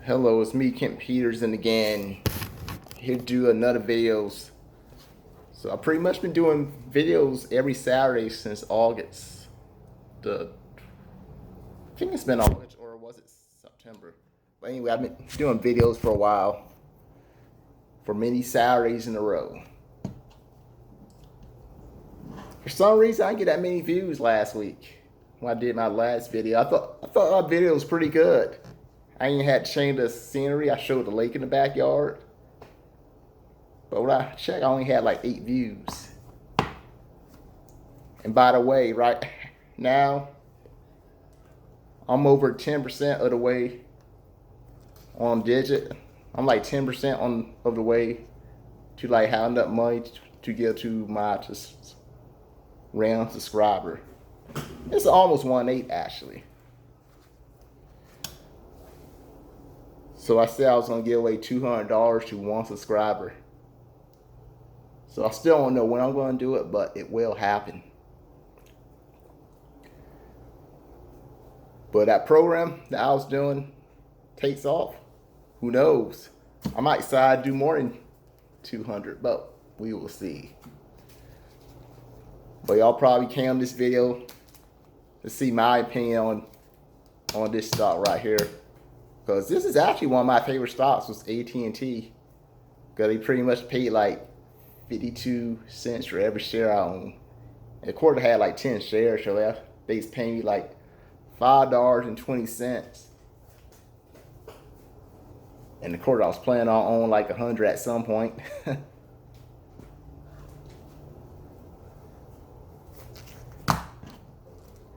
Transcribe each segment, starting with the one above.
Hello, it's me, Kent Peters, and again, here to do another videos. So I've pretty much been doing videos every Saturday since August. I think it's been August, or was it September? But anyway, I've been doing videos for a while, for many Saturdays in a row. For some reason, I didn't get that many views last week when I did my last video. I thought my video was pretty good. I ain't had to change the scenery. I showed the lake in the backyard. But when I checked, I only had like 8 views. And by the way, right now, I'm over 10% of the way on Digit. I'm like 10% of the way to like have enough money to get to my round subscriber. It's almost 1/8 actually. So I said I was gonna give away $200 to one subscriber. So I still don't know when I'm gonna do it, but it will happen. But that program that I was doing takes off. Who knows? I might decide to do more than 200, but we will see. But y'all probably came on this video to see my opinion on this stock right here. Because this is actually one of my favorite stocks, was AT&T. Because they pretty much paid like 52 cents for every share I own. And of course I had like 10 shares, so they was paying me like $5.20. And of course I was planning on owning like 100 at some point.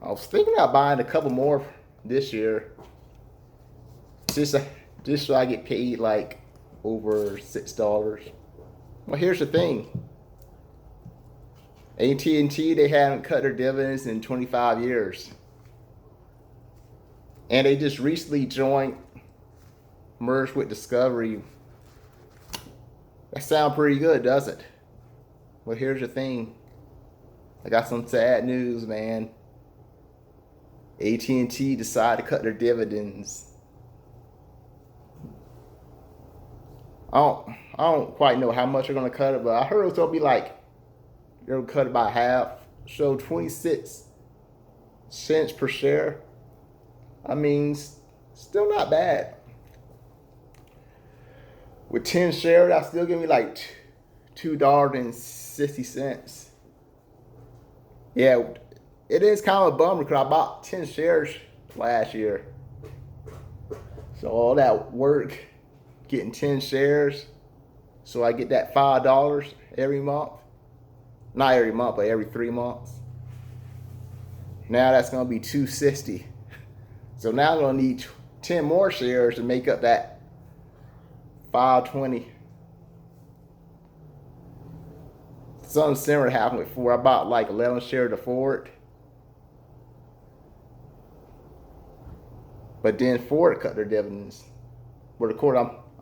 I was thinking about buying a couple more this year. Just so I get paid like over $6. Well, here's the thing. AT&T, they haven't cut their dividends in 25 years. And they just recently merged with Discovery. That sounds pretty good, doesn't it? Well, here's the thing. I got some sad news, man. AT&T decided to cut their dividends. I don't quite know how much they're gonna cut it, but I heard it's gonna be like they're gonna cut it by half. So 26 cents per share. I mean, still not bad. With 10 shares, that's still give me like $2.60. Yeah, it is kind of a bummer because I bought 10 shares last year. So all that work, getting 10 shares, so I get that $5 every month. Not every month, but every 3 months. Now that's gonna be $2.60. So now I'm gonna need 10 more shares to make up that $5.20. Something similar happened with Ford. I bought like 11 shares of Ford. But then Ford cut their dividends. But of course,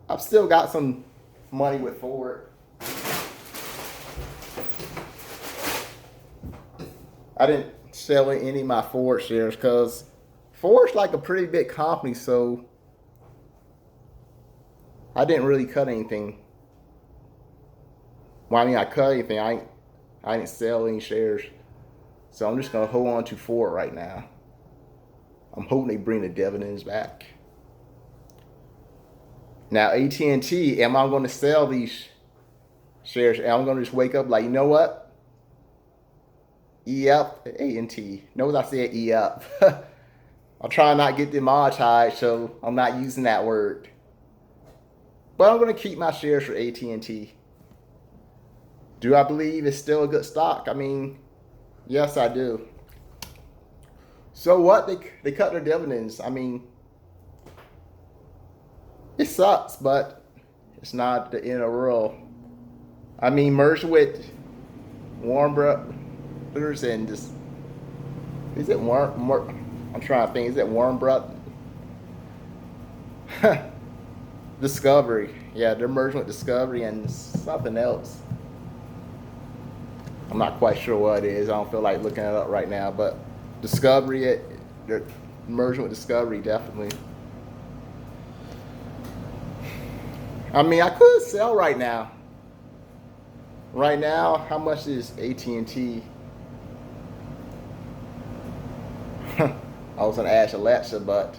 I've still got some money with Ford. I didn't sell any of my Ford shares because Ford's like a pretty big company, so I didn't really cut anything. Well, I mean, I cut anything. I didn't sell any shares. So I'm just gonna hold on to Ford right now. I'm hoping they bring the dividends back. Now AT&T, am I going to sell these shares? Am I going to just wake up like, you know what? E-up, AT&T. Notice I said E-up. I'm trying not to get demonetized, so I'm not using that word. But I'm going to keep my shares for AT&T. Do I believe it's still a good stock? I mean, yes, I do. So what? They cut their dividends. I mean, it sucks, but it's not the end of the world. I mean, merged with Warner Brothers and just, is it Warner? I'm trying to think. Is it Warner Brothers? Discovery. Yeah, they're merging with Discovery and something else. I'm not quite sure what it is. I don't feel like looking it up right now, but Discovery, they're merging with Discovery, definitely. I mean, I could sell right now. Right now, how much is AT&T? I was gonna ask Alexa, but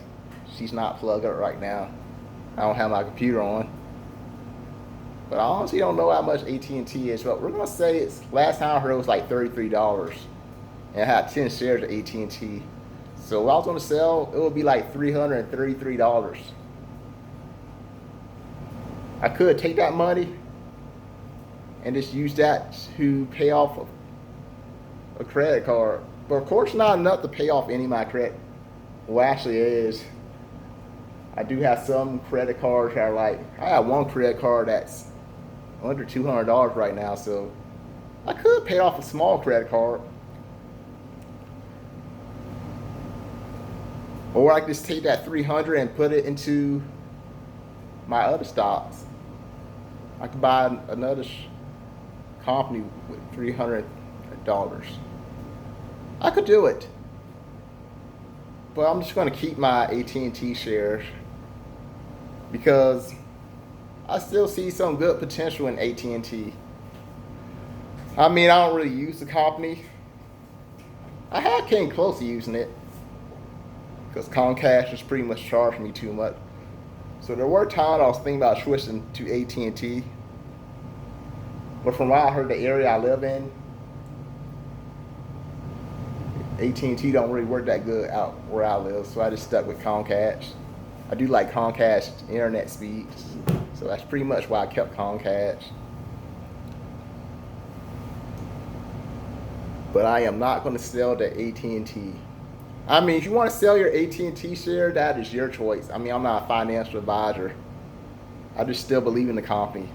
she's not plugged up right now. I don't have my computer on. But I honestly don't know how much AT&T is. But we're gonna say it's, last time I heard it was like $33, and I had 10 shares of AT&T. So if I was gonna sell, it would be like $333. I could take that money and just use that to pay off a credit card. But of course not enough to pay off any of my credit. Well, actually it is. I do have some credit cards that are like, I have one credit card that's under $200 right now, so I could pay off a small credit card. Or I could just take that $300 and put it into my other stocks. I could buy another company with $300. I could do it. But I'm just going to keep my AT&T shares because I still see some good potential in AT&T. I mean, I don't really use the company. I had came close to using it because Comcast was pretty much charging me too much. So there were times I was thinking about switching to AT&T. But from what I heard, the area I live in, AT&T don't really work that good out where I live, so I just stuck with Comcast. I do like Comcast internet speeds, so that's pretty much why I kept Comcast. But I am not going to sell the AT&T. I mean, if you want to sell your AT&T share, that is your choice. I mean, I'm not a financial advisor. I just still believe in the company.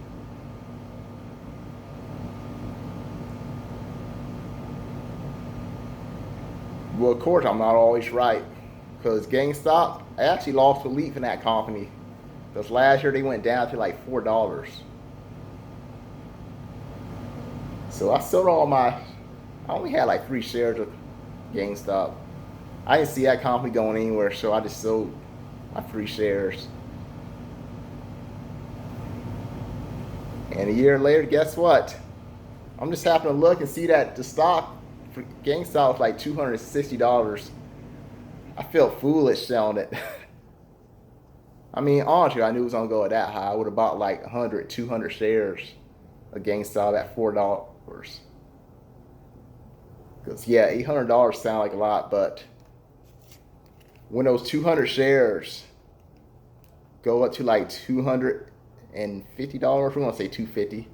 Well, of course, I'm not always right. Because GameStop, I actually lost belief in that company. Because last year they went down to like $4. So I sold all my, I only had like 3 shares of GameStop. I didn't see that company going anywhere, so I just sold my 3 shares. And a year later, guess what? I'm just happening to look and see that the stock for GameStop was like $260. I felt foolish selling it. I mean, honestly, I knew it was gonna go that high. I would have bought like 100, 200 shares of GameStop at $4. Because yeah, $800 sound like a lot, but when those 200 shares go up to like $250, we're gonna say $250.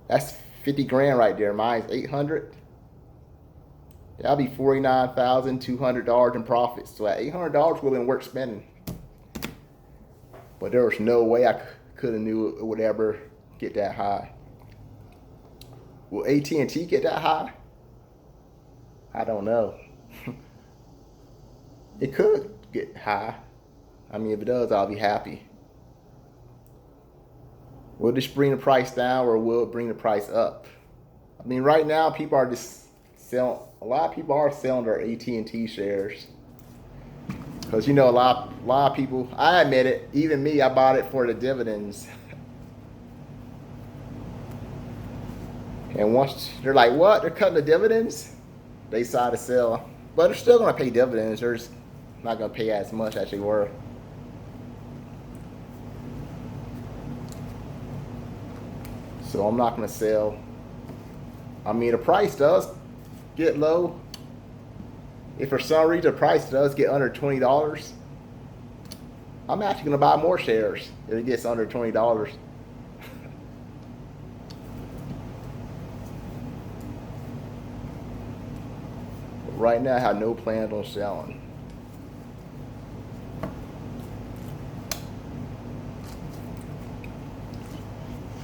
That's 50 grand right there. Mine's 800. That'll be $49,200 in profits. So at $800 would have been worth spending. But there was no way I could have knew it would ever get that high. Will AT&T get that high? I don't know. It could get high. I mean, if it does, I'll be happy. Will this bring the price down or will it bring the price up? I mean, right now, people are just selling. A lot of people are selling their AT&T shares. Because, you know, a lot of people, I admit it, even me, I bought it for the dividends. And once they're like, what? They're cutting the dividends? They decide to sell. But they're still going to pay dividends. They're just not going to pay as much as they were. So I'm not going to sell. I mean, the price does get low. If for some reason the price does get under $20, I'm actually going to buy more shares if it gets under $20. Right now, I have no plans on selling.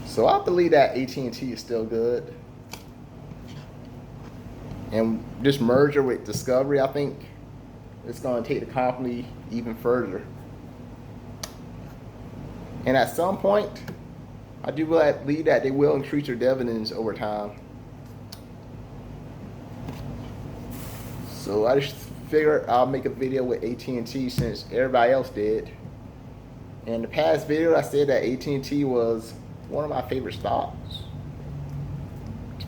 So I believe that AT&T is still good. And this merger with Discovery, I think it's going to take the company even further. And at some point, I do believe that they will increase their dividends over time. So I just figured I'll make a video with AT&T since everybody else did. In the past video, I said that AT&T was one of my favorite stocks,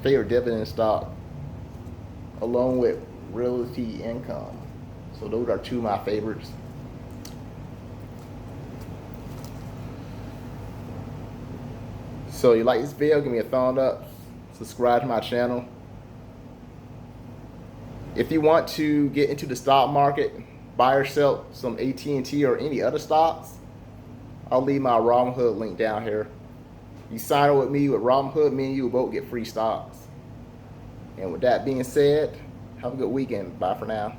favorite dividend stock, along with Realty Income. So those are two of my favorites. So you like this video, give me a thumbs up, subscribe to my channel. If you want to get into the stock market, buy or sell some AT&T or any other stocks, I'll leave my Robinhood link down here. You sign up with me with Robinhood, me and you will both get free stocks. And with that being said, have a good weekend. Bye for now.